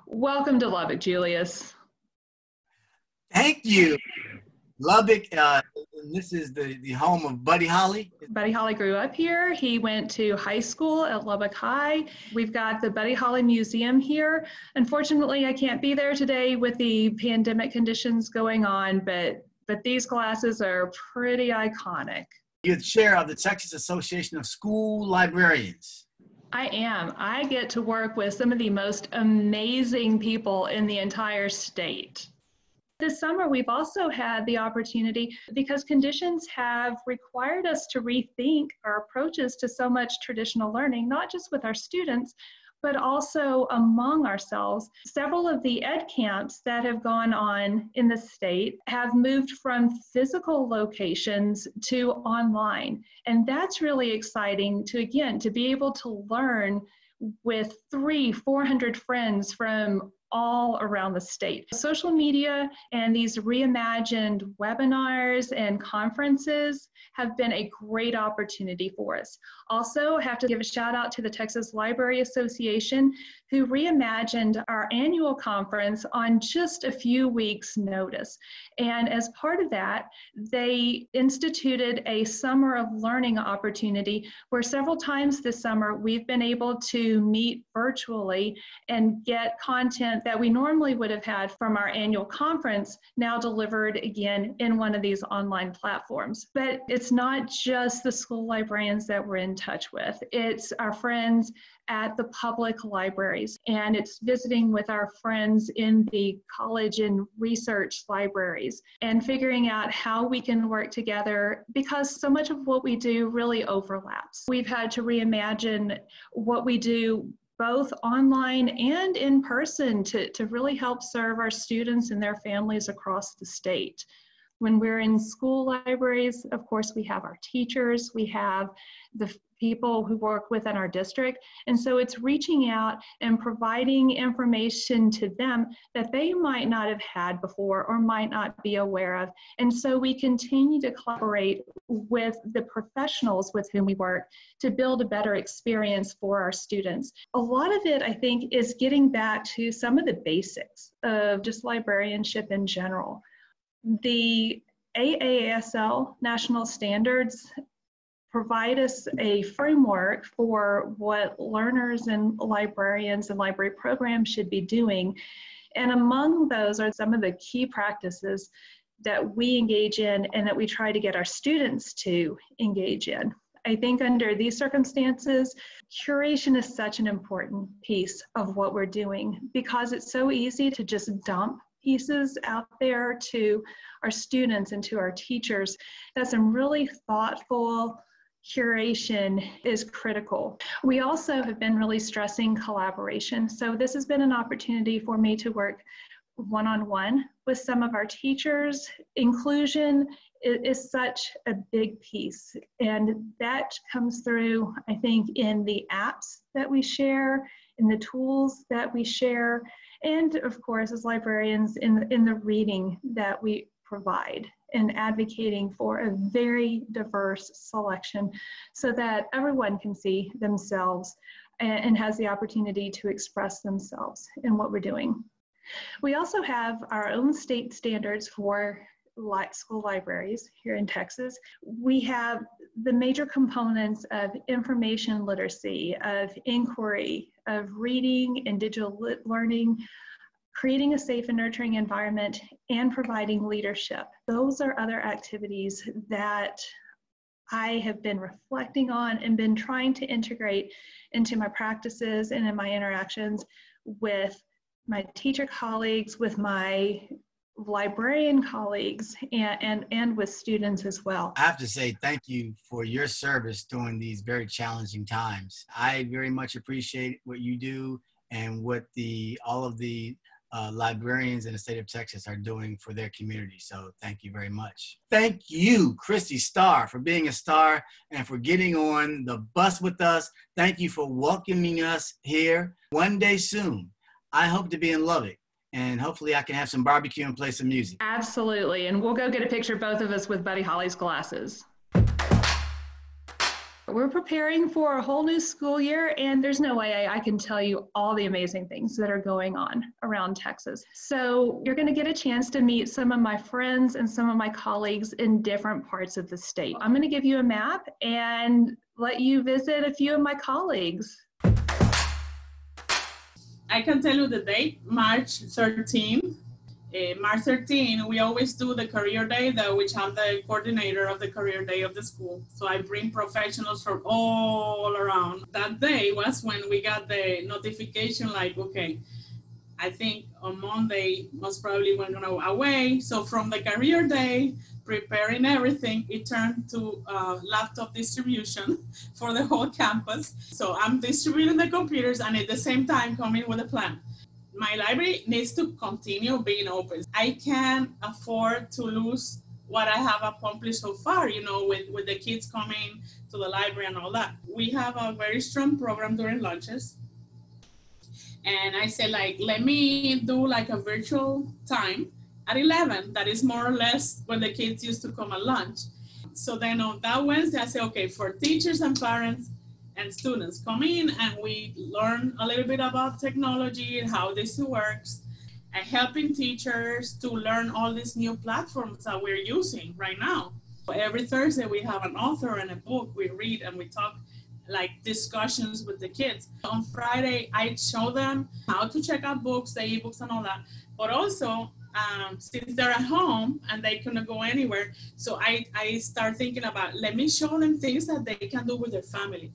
Welcome to Lubbock, Julius. Thank you. Lubbock, this is the home of Buddy Holly. Buddy Holly grew up here. He went to high school at Lubbock High. We've got the Buddy Holly Museum here. Unfortunately, I can't be there today with the pandemic conditions going on, but these glasses are pretty iconic. You're the chair of the Texas Association of School Librarians. I am. I get to work with some of the most amazing people in the entire state. This summer, we've also had the opportunity, because conditions have required us to rethink our approaches to so much traditional learning, not just with our students, but also among ourselves. Several of the ed camps that have gone on in the state have moved from physical locations to online. And that's really exciting to be able to learn with 300-400 friends from all around the state. Social media and these reimagined webinars and conferences have been a great opportunity for us. Also, I have to give a shout out to the Texas Library Association, who reimagined our annual conference on just a few weeks' notice. And as part of that, they instituted a summer of learning opportunity where several times this summer we've been able to meet virtually and get content that we normally would have had from our annual conference now delivered again in one of these online platforms. But it's not just the school librarians that we're in touch with. It's our friends at the public libraries, and it's visiting with our friends in the college and research libraries and figuring out how we can work together, because so much of what we do really overlaps. We've had to reimagine what we do both online and in person to really help serve our students and their families across the state. When we're in school libraries, of course, we have our teachers, we have the people who work within our district. And so it's reaching out and providing information to them that they might not have had before or might not be aware of. And so we continue to collaborate with the professionals with whom we work to build a better experience for our students. A lot of it, I think, is getting back to some of the basics of just librarianship in general. The AASL national standards provide us a framework for what learners and librarians and library programs should be doing. And among those are some of the key practices that we engage in and that we try to get our students to engage in. I think under these circumstances, curation is such an important piece of what we're doing, because it's so easy to just dump pieces out there to our students and to our teachers. That some really thoughtful curation is critical. We also have been really stressing collaboration. So this has been an opportunity for me to work one-on-one with some of our teachers. Inclusion is such a big piece, and that comes through, I think, in the apps that we share, in the tools that we share, and of course, as librarians, in the reading that we provide, and advocating for a very diverse selection so that everyone can see themselves and has the opportunity to express themselves in what we're doing. We also have our own state standards for school libraries here in Texas. We have the major components of information literacy, of inquiry, of reading and digital learning, creating a safe and nurturing environment, and providing leadership. Those are other activities that I have been reflecting on and been trying to integrate into my practices and in my interactions with my teacher colleagues, with my librarian colleagues, and with students as well. I have to say thank you for your service during these very challenging times. I very much appreciate what you do and what all of the librarians in the state of Texas are doing for their community. So thank you very much. Thank you, Christy Starr, for being a star and for getting on the bus with us. Thank you for welcoming us here. One day soon, I hope to be in Lubbock, and hopefully I can have some barbecue and play some music. Absolutely, and we'll go get a picture, both of us, with Buddy Holly's glasses. We're preparing for a whole new school year, and there's no way I can tell you all the amazing things that are going on around Texas. So you're going to get a chance to meet some of my friends and some of my colleagues in different parts of the state. I'm going to give you a map and let you visit a few of my colleagues. I can tell you the date, March 13. March 13, we always do the career day, which I'm the coordinator of the career day of the school. So I bring professionals from all around. That day was when we got the notification like, okay, I think on Monday, most probably we're gonna away. So from the career day, preparing everything, it turned to laptop distribution for the whole campus. So I'm distributing the computers and at the same time coming with a plan. My library needs to continue being open. I can't afford to lose what I have accomplished so far, with the kids coming to the library and all that. We have a very strong program during lunches. And I said, let me do a virtual time at 11. That is more or less when the kids used to come at lunch. So then on that Wednesday, I said, okay, for teachers and parents, and students come in and we learn a little bit about technology and how this works, and helping teachers to learn all these new platforms that we're using right now. Every Thursday we have an author and a book we read and we talk discussions with the kids. On Friday, I show them how to check out books, the ebooks and all that, but also since they're at home and they couldn't go anywhere, so I start thinking about, let me show them things that they can do with their family.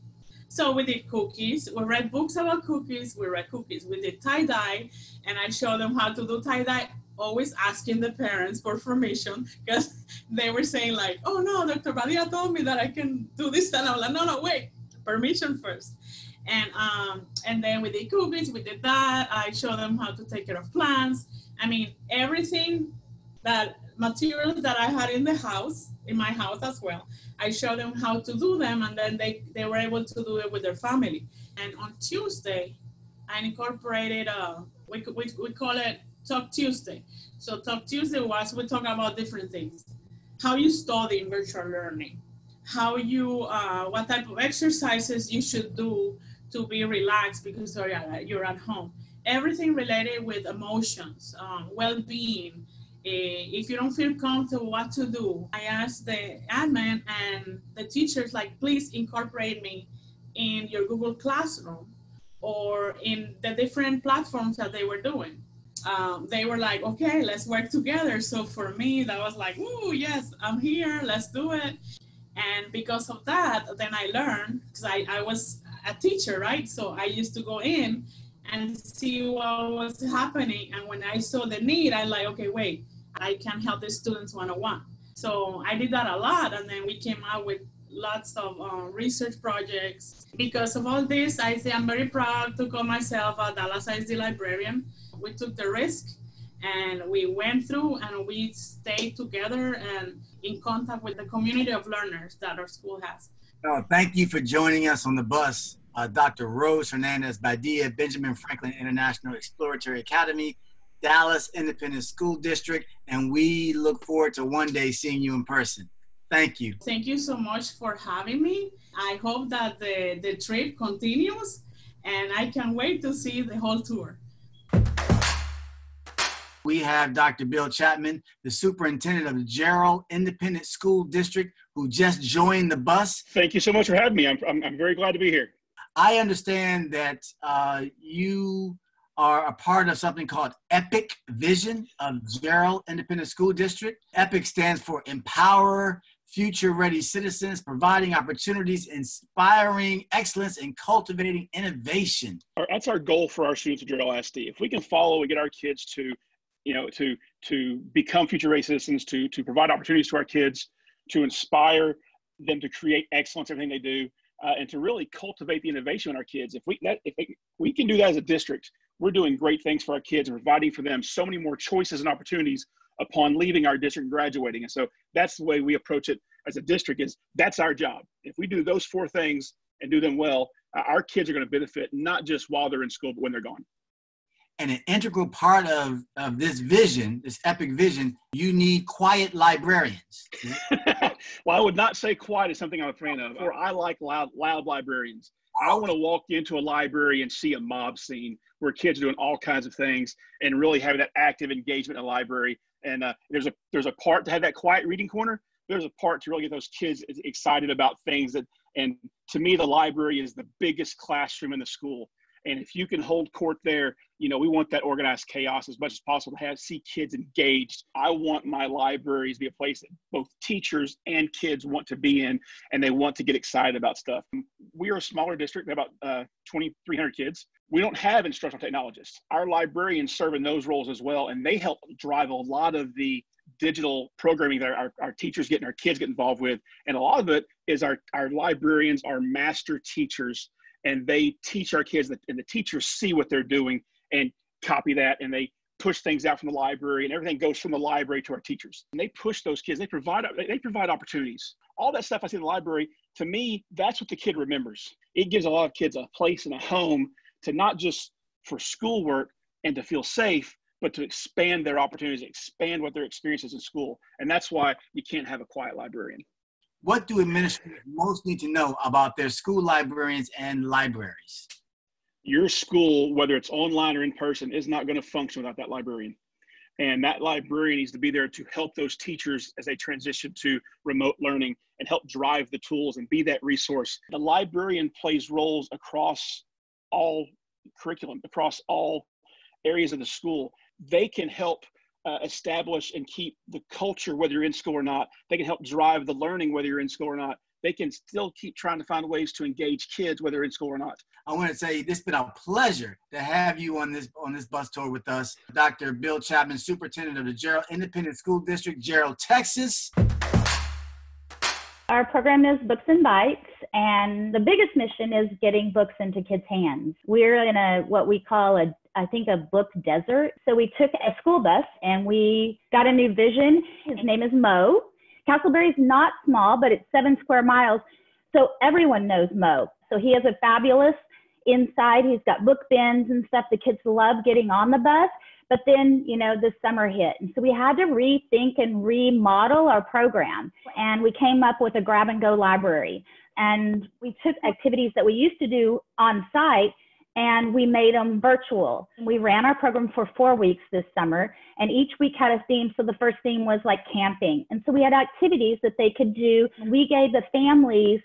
So we did cookies. We read books about cookies. We read cookies. We did tie-dye, and I showed them how to do tie-dye, always asking the parents for permission, because they were saying oh no, Dr. Badia told me that I can do this, and I'm like, no, wait, permission first. And then we did cookies. We did that. I showed them how to take care of plants. I mean, everything materials that I had in my house as well. I showed them how to do them, and then they were able to do it with their family. And on Tuesday, I incorporated, we call it Talk Tuesday. So Talk Tuesday was, we talk about different things. How you study in virtual learning, how you, what type of exercises you should do to be relaxed because you're at home. Everything related with emotions, well-being. If you don't feel comfortable what to do, I asked the admin and the teachers, please incorporate me in your Google Classroom or in the different platforms that they were doing. They were like, okay, let's work together. So for me, that was oh yes, I'm here, let's do it. And because of that, then I learned, because I was a teacher, right? So I used to go in and see what was happening. And when I saw the need, I okay, wait, I can help the students one-on-one. So I did that a lot. And then we came out with lots of research projects. Because of all this, I say I'm very proud to call myself a Dallas ISD librarian. We took the risk and we went through and we stayed together and in contact with the community of learners that our school has. Thank you for joining us on the bus. Dr. Rose Hernandez Badia, Benjamin Franklin International Exploratory Academy, Dallas Independent School District, and we look forward to one day seeing you in person. Thank you. Thank you so much for having me. I hope that the trip continues, and I can't wait to see the whole tour. We have Dr. Bill Chapman, the superintendent of the Gerald Independent School District, who just joined the bus. Thank you so much for having me. I'm very glad to be here. I understand that you are a part of something called EPIC Vision of Gerald Independent School District. EPIC stands for Empower Future-Ready Citizens, Providing Opportunities, Inspiring Excellence, and Cultivating Innovation. That's our goal for our students at Gerald ISD. If we can follow and get our kids to become future-ready citizens, to provide opportunities to our kids, to inspire them to create excellence in everything they do, and to really cultivate the innovation in our kids. If we can do that as a district, we're doing great things for our kids and providing for them so many more choices and opportunities upon leaving our district and graduating. And so that's the way we approach it as a district, is that's our job. If we do those four things and do them well, our kids are going to benefit, not just while they're in school, but when they're gone. And an integral part of this vision, this EPIC vision, you need quiet librarians. Well, I would not say quiet is something I'm a fan of. Or I like loud librarians. I don't want to walk into a library and see a mob scene where kids are doing all kinds of things and really having that active engagement in a library. And there's a part to have that quiet reading corner. There's a part to really get those kids excited about things and to me, the library is the biggest classroom in the school. And if you can hold court there, we want that organized chaos as much as possible to see kids engaged. I want my libraries to be a place that both teachers and kids want to be in, and they want to get excited about stuff. We are a smaller district, we have about 2,300 kids. We don't have instructional technologists. Our librarians serve in those roles as well, and they help drive a lot of the digital programming that our teachers get and our kids get involved with. And a lot of it is our librarians are master teachers, and they teach our kids, and the teachers see what they're doing and copy that, and they push things out from the library, and everything goes from the library to our teachers. And they push those kids. They provide opportunities. All that stuff I see in the library, to me, that's what the kid remembers. It gives a lot of kids a place and a home to not just for schoolwork and to feel safe, but to expand their opportunities, expand what their experiences in school. And that's why you can't have a quiet librarian. What do administrators most need to know about their school librarians and libraries? Your school, whether it's online or in person, is not going to function without that librarian. And that librarian needs to be there to help those teachers as they transition to remote learning and help drive the tools and be that resource. The librarian plays roles across all curriculum, across all areas of the school. They can help establish and keep the culture, whether you're in school or not. They can help drive the learning, whether you're in school or not. They can still keep trying to find ways to engage kids, whether in school or not. I want to say it's been a pleasure to have you on this bus tour with us. Dr. Bill Chapman, Superintendent of the Gerald Independent School District, Gerald, Texas. Our program is Books and Bites, and the biggest mission is getting books into kids' hands. We're in what we call a book desert. So we took a school bus and we got a new vision. His name is Mo. Castleberry's not small, but it's 7 square miles. So everyone knows Mo. So he has a fabulous inside. He's got book bins and stuff. The kids love getting on the bus. But then, the summer hit. And so we had to rethink and remodel our program. And we came up with a grab and go library. And we took activities that we used to do on site and we made them virtual. We ran our program for 4 weeks this summer, and each week had a theme. So the first theme was like camping. And so we had activities that they could do. We gave the families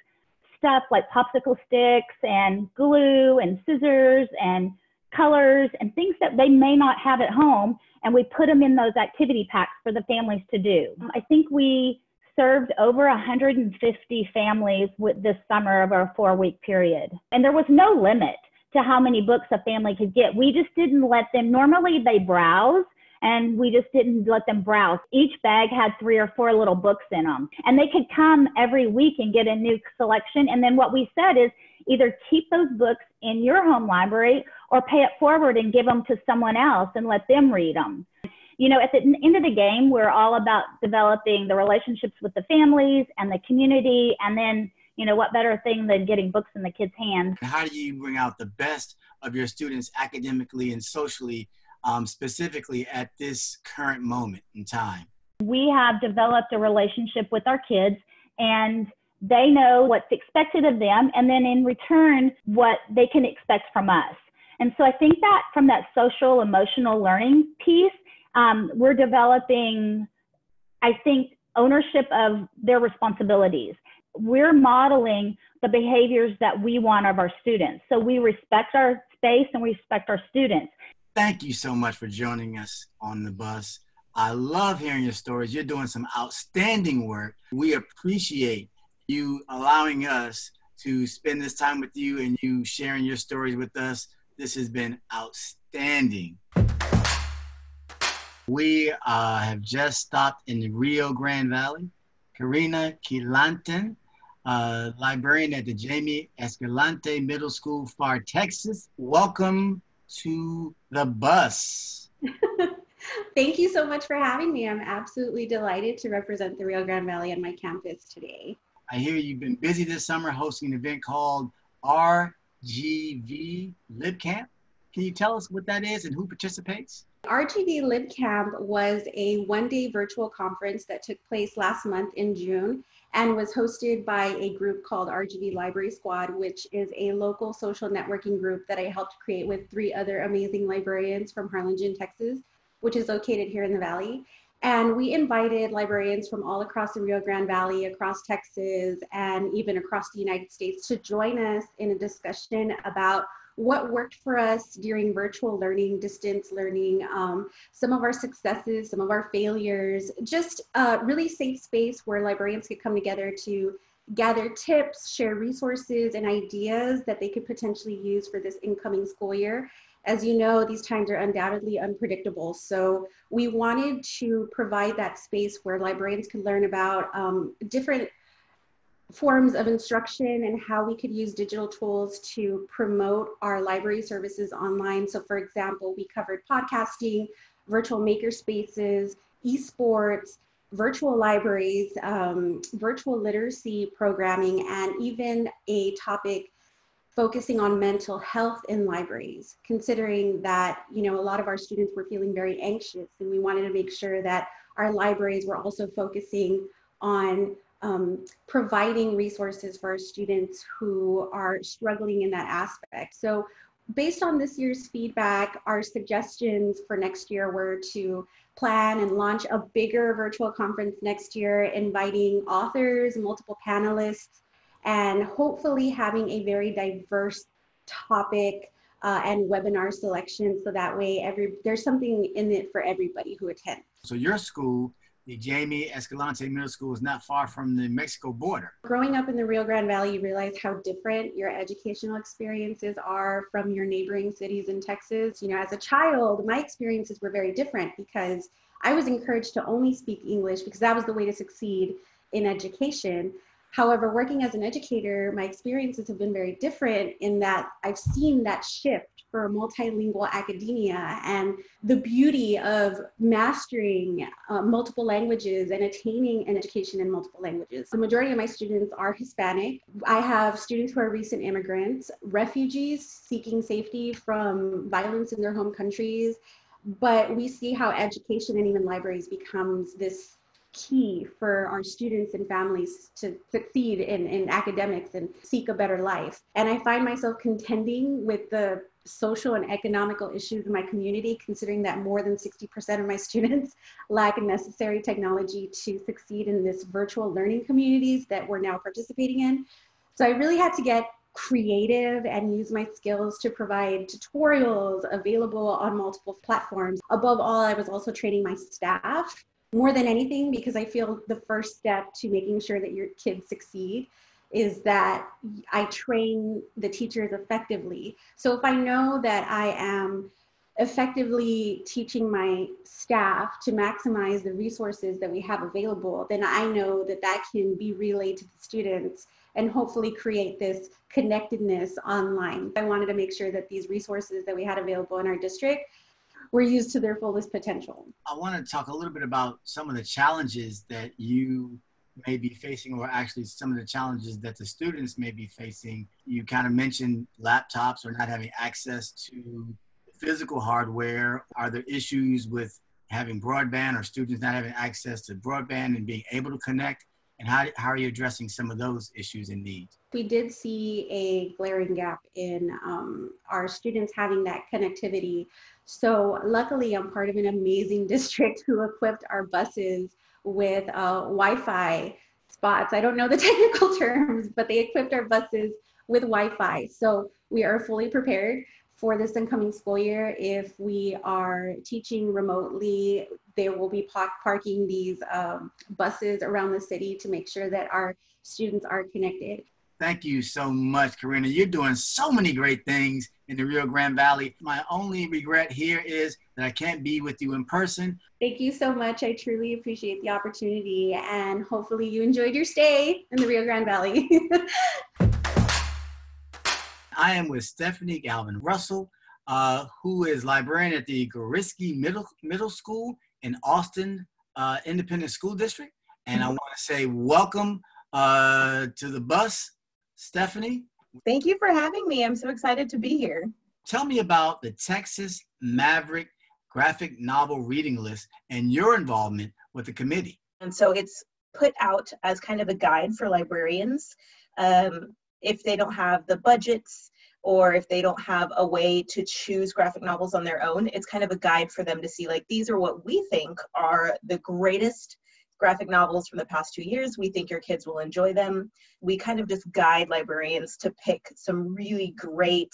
stuff like popsicle sticks and glue and scissors and colors and things that they may not have at home. And we put them in those activity packs for the families to do. I think we served over 150 families with this summer of our 4-week period. And there was no limit to how many books a family could get. We just didn't let them, normally they browse, and we just didn't let them browse. Each bag had 3 or 4 little books in them, and they could come every week and get a new selection. And then what we said is either keep those books in your home library or pay it forward and give them to someone else and let them read them. At the end of the game, we're all about developing the relationships with the families and the community, and then what better thing than getting books in the kids' hands? How do you bring out the best of your students academically and socially, specifically at this current moment in time? We have developed a relationship with our kids, and they know what's expected of them, and then in return, what they can expect from us. And so I think that from that social emotional learning piece, we're developing, ownership of their responsibilities. We're modeling the behaviors that we want of our students. So we respect our space and we respect our students. Thank you so much for joining us on the bus. I love hearing your stories. You're doing some outstanding work. We appreciate you allowing us to spend this time with you and you sharing your stories with us. This has been outstanding. We have just stopped in the Rio Grande Valley. Karina Quilanten, librarian at the Jamie Escalante Middle School, Far, Texas. Welcome to the bus. Thank you so much for having me. I'm absolutely delighted to represent the Rio Grande Valley on my campus today. I hear you've been busy this summer hosting an event called RGV Lib Camp. Can you tell us what that is and who participates? RGV Lib Camp was a one-day virtual conference that took place last month in June and was hosted by a group called RGV Library Squad, which is a local social networking group that I helped create with 3 other amazing librarians from Harlingen, Texas, which is located here in the Valley. And we invited librarians from all across the Rio Grande Valley, across Texas, and even across the United States to join us in a discussion about what worked for us during virtual learning, distance learning, some of our successes, some of our failures, just a really safe space where librarians could come together to gather tips, share resources and ideas that they could potentially use for this incoming school year. As you know, these times are undoubtedly unpredictable. So we wanted to provide that space where librarians could learn about different forms of instruction and how we could use digital tools to promote our library services online. So for example, we covered podcasting, virtual maker spaces, esports, virtual libraries, virtual literacy programming, and even a topic focusing on mental health in libraries, considering that, you know, a lot of our students were feeling very anxious, and we wanted to make sure that our libraries were also focusing on providing resources for our students who are struggling in that aspect. So based on this year's feedback, our suggestions for next year were to plan and launch a bigger virtual conference next year, inviting authors, multiple panelists, and hopefully having a very diverse topic and webinar selection, so that way there's something in it for everybody who attends. So your school, the Jamie Escalante Middle School, is not far from the Mexico border. Growing up in the Rio Grande Valley, you realize how different your educational experiences are from your neighboring cities in Texas. You know, as a child, my experiences were very different because I was encouraged to only speak English because that was the way to succeed in education. However, working as an educator, my experiences have been very different in that I've seen that shift for multilingual academia and the beauty of mastering multiple languages and attaining an education in multiple languages. The majority of my students are Hispanic. I have students who are recent immigrants, refugees seeking safety from violence in their home countries, but we see how education and even libraries becomes this key for our students and families to succeed in academics and seek a better life. And I find myself contending with the social and economical issues in my community, considering that more than 60% of my students lack necessary technology to succeed in this virtual learning communities that we're now participating in. So I really had to get creative and use my skills to provide tutorials available on multiple platforms. Above all, I was also training my staff more than anything, because I feel the first step to making sure that your kids succeed is that I train the teachers effectively. So if I know that I am effectively teaching my staff to maximize the resources that we have available, then I know that that can be relayed to the students and hopefully create this connectedness online. I wanted to make sure that these resources that we had available in our district were used to their fullest potential. I want to talk a little bit about some of the challenges that you may be facing, or actually some of the challenges that the students may be facing. You kind of mentioned laptops or not having access to physical hardware. Are there issues with having broadband or students not having access to broadband and being able to connect? And how are you addressing some of those issues and needs? We did see a glaring gap in our students having that connectivity. So luckily, I'm part of an amazing district who equipped our buses with Wi-Fi spots. I don't know the technical terms, but they equipped our buses with Wi-Fi. So we are fully prepared for this incoming school year. If we are teaching remotely, there will be parking these buses around the city to make sure that our students are connected. Thank you so much, Karina. You're doing so many great things in the Rio Grande Valley. My only regret here is that I can't be with you in person. Thank you so much. I truly appreciate the opportunity, and hopefully you enjoyed your stay in the Rio Grande Valley. I am with Stephanie Galevin Russell, who is librarian at the Goriski Middle School in Austin Independent School District. And I want to say welcome to the bus, Stephanie. Thank you for having me. I'm so excited to be here. Tell me about the Texas Maverick graphic novel reading list and your involvement with the committee. And so it's put out as kind of a guide for librarians. If they don't have the budgets or if they don't have a way to choose graphic novels on their own, it's kind of a guide for them to see, like, these are what we think are the greatest graphic novels from the past 2 years. We think your kids will enjoy them. We kind of just guide librarians to pick some really great,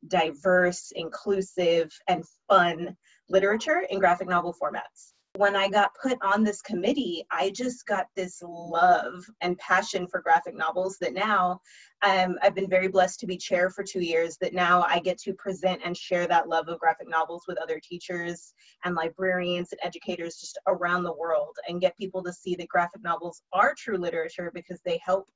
diverse, inclusive, and fun literature in graphic novel formats. When I got put on this committee, I just got this love and passion for graphic novels that now I've been very blessed to be chair for 2 years, that now I get to present and share that love of graphic novels with other teachers and librarians and educators just around the world, and get people to see that graphic novels are true literature because they help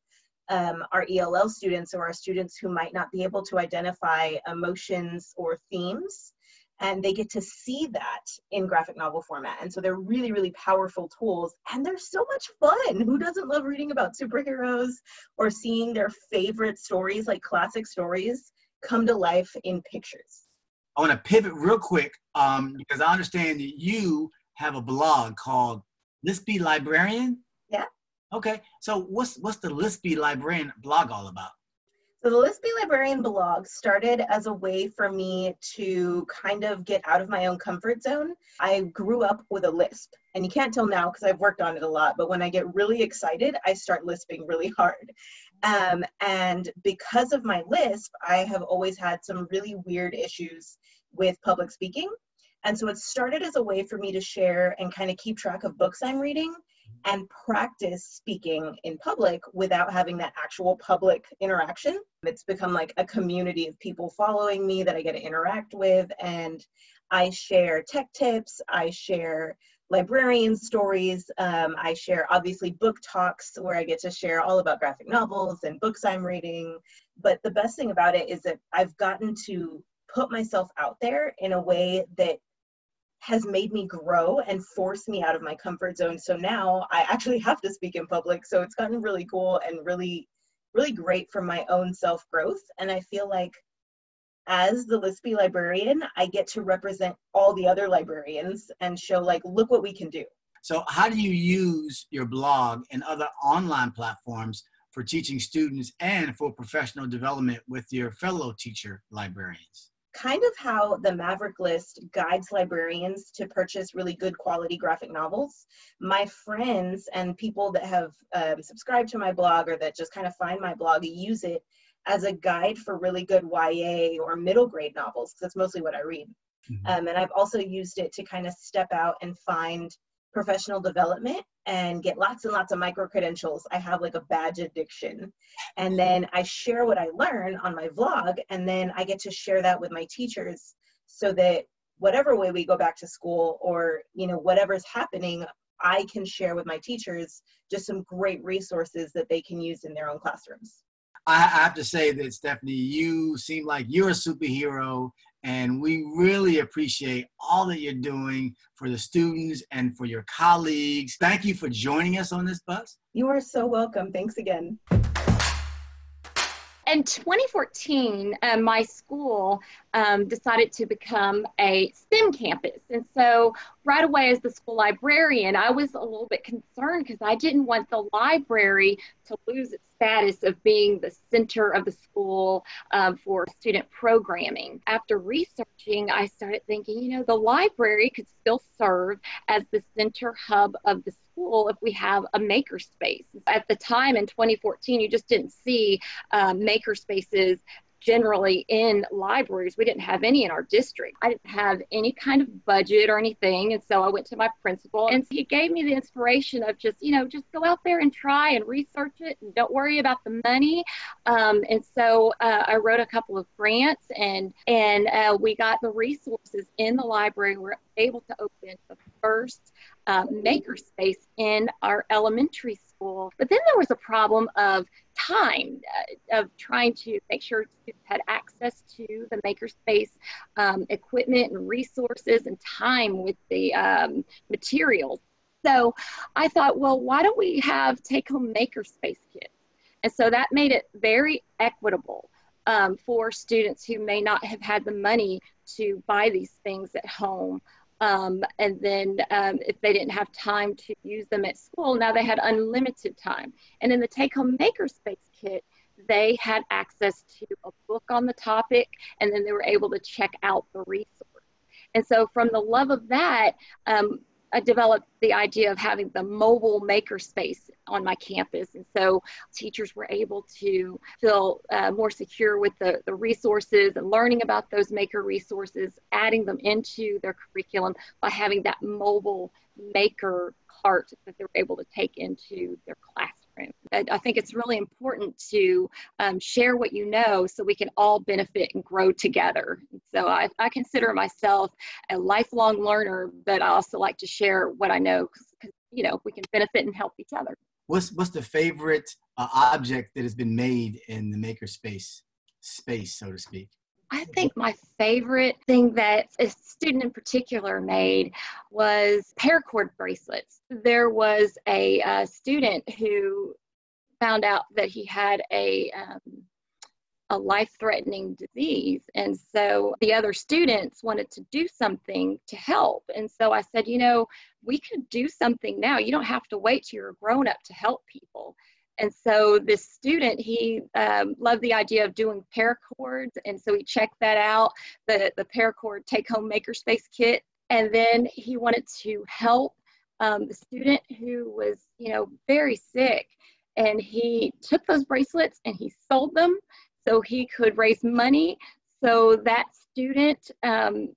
our ELL students or our students who might not be able to identify emotions or themes. And they get to see that in graphic novel format. And so they're really, really powerful tools. And they're so much fun. Who doesn't love reading about superheroes or seeing their favorite stories, like classic stories, come to life in pictures? I want to pivot real quick because I understand that you have a blog called Let's Be Librarian. Yeah. Okay. So what's the Let's Be Librarian blog all about? So the Let's Be Librarian blog started as a way for me to kind of get out of my own comfort zone. I grew up with a lisp, and you can't tell now because I've worked on it a lot, but when I get really excited, I start lisping really hard. And because of my lisp, I have always had some really weird issues with public speaking. And so it started as a way for me to share and kind of keep track of books I'm reading and practice speaking in public without having that actual public interaction. It's become like a community of people following me that I get to interact with, and I share tech tips, I share librarian stories, I share obviously book talks where I get to share all about graphic novels and books I'm reading. But the best thing about it is that I've gotten to put myself out there in a way that has made me grow and force me out of my comfort zone. So now I actually have to speak in public. So it's gotten really cool and really, really great for my own self-growth. And I feel like as the Let's Be Librarian, I get to represent all the other librarians and show, like, look what we can do. So how do you use your blog and other online platforms for teaching students and for professional development with your fellow teacher librarians? Kind of how the Maverick list guides librarians to purchase really good quality graphic novels. My friends and people that have subscribed to my blog or that just kind of find my blog use it as a guide for really good YA or middle grade novels, because that's mostly what I read. And I've also used it to kind of step out and find professional development and get lots and lots of micro credentials. I have like a badge addiction. And then I share what I learn on my vlog, and then I get to share that with my teachers so that whatever way we go back to school or, you know, whatever's happening, I can share with my teachers just some great resources that they can use in their own classrooms. I have to say that, Stephanie, you seem like you're a superhero, and we really appreciate all that you're doing for the students and for your colleagues. Thank you for joining us on this bus. You are so welcome. Thanks again. In 2014, my school decided to become a STEM campus. And so right away as the school librarian, I was a little bit concerned because I didn't want the library to lose its status of being the center of the school for student programming. After researching, I started thinking, you know, the library could still serve as the center hub of the school if we have a makerspace. At the time in 2014, you just didn't see makerspaces generally in libraries. We didn't have any in our district. I didn't have any kind of budget or anything. And so I went to my principal, and he gave me the inspiration of just, you know, just go out there and try and research it and don't worry about the money. And so I wrote a couple of grants, and we got the resources in the library. We're able to open the first makerspace in our elementary school. But then there was a problem of time, of trying to make sure students had access to the makerspace equipment and resources and time with the materials. So I thought, well, why don't we have take-home makerspace kits? And so that made it very equitable for students who may not have had the money to buy these things at home. And then if they didn't have time to use them at school, now they had unlimited time. And in the take-home makerspace kit, they had access to a book on the topic, and then they were able to check out the resource. And so from the love of that, I developed the idea of having the mobile makerspace on my campus. And so teachers were able to feel more secure with the resources and learning about those maker resources, adding them into their curriculum by having that mobile maker cart that they were able to take into their classroom. I think it's really important to share what you know so we can all benefit and grow together. So I consider myself a lifelong learner, but I also like to share what I know because, you know, we can benefit and help each other. What's the favorite object that has been made in the makerspace space, so to speak? I think my favorite thing that a student in particular made was paracord bracelets. There was a student who found out that he had a life-threatening disease. And so the other students wanted to do something to help. And so I said, you know, we could do something now. You don't have to wait till you're grown up to help people. And so this student, he loved the idea of doing paracords. And so he checked that out, the paracord take-home makerspace kit. And then he wanted to help the student who was, you know, very sick. And he took those bracelets and he sold them so he could raise money so that student,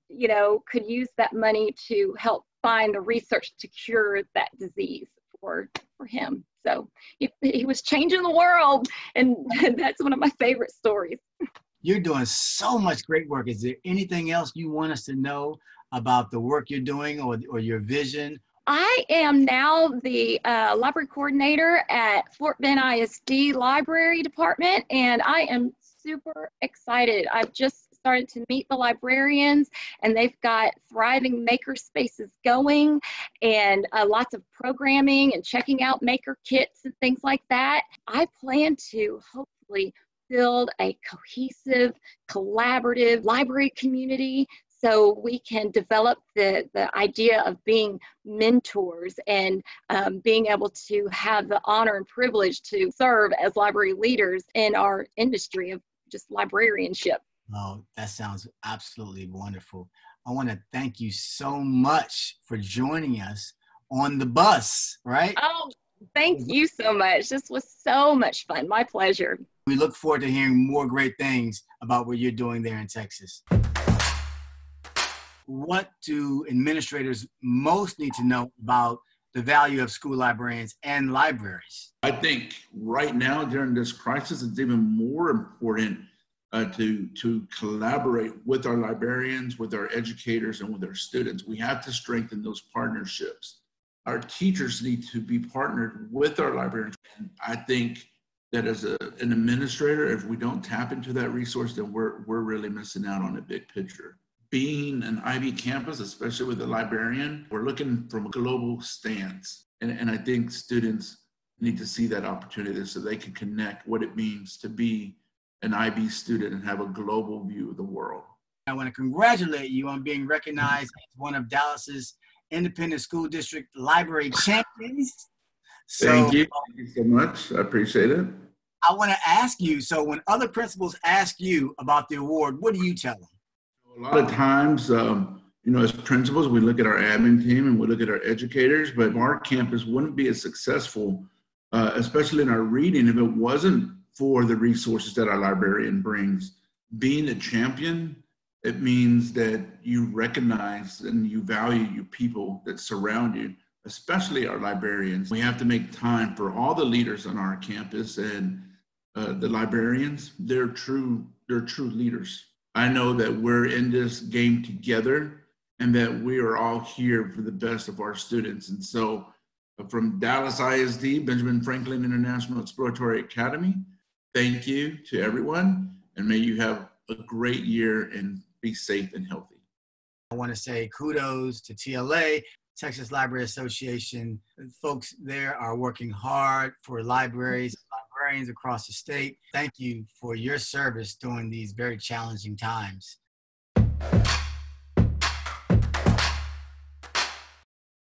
you know, could use that money to help find the research to cure that disease for him. So he was changing the world, and that's one of my favorite stories. You're doing so much great work. Is there anything else you want us to know about the work you're doing or your vision? I am now the library coordinator at Fort Bend ISD Library Department, and I am super excited. I've just started to meet the librarians, and they've got thriving maker spaces going and lots of programming and checking out maker kits and things like that. I plan to hopefully build a cohesive, collaborative library community so we can develop the idea of being mentors and being able to have the honor and privilege to serve as library leaders in our industry of just librarianship. Oh, that sounds absolutely wonderful. I want to thank you so much for joining us on the bus, right? Oh, thank you so much. This was so much fun. My pleasure. We look forward to hearing more great things about what you're doing there in Texas. What do administrators most need to know about the value of school librarians and libraries? I think right now during this crisis, it's even more important to collaborate with our librarians, with our educators, and with our students. We have to strengthen those partnerships. Our teachers need to be partnered with our librarians. And I think that as an administrator, if we don't tap into that resource, then we're really missing out on a big picture. Being an IB campus, especially with a librarian, we're looking from a global stance. And I think students need to see that opportunity so they can connect what it means to be an IB student and have a global view of the world. I want to congratulate you on being recognized as one of Dallas's Independent School District Library Champions. Thank you so much. I appreciate it. I want to ask you, so when other principals ask you about the award, what do you tell them? A lot of times, you know, as principals, we look at our admin team and we look at our educators, but our campus wouldn't be as successful, especially in our reading, if it wasn't for the resources that our librarian brings. Being a champion, it means that you recognize and you value your people that surround you, especially our librarians. We have to make time for all the leaders on our campus, and the librarians, they're true leaders. I know that we're in this game together and that we are all here for the best of our students. And so from Dallas ISD, Benjamin Franklin International Exploratory Academy, thank you to everyone, and may you have a great year and be safe and healthy. I want to say kudos to TLA, Texas Library Association. Folks there are working hard for libraries across the state. Thank you for your service during these very challenging times.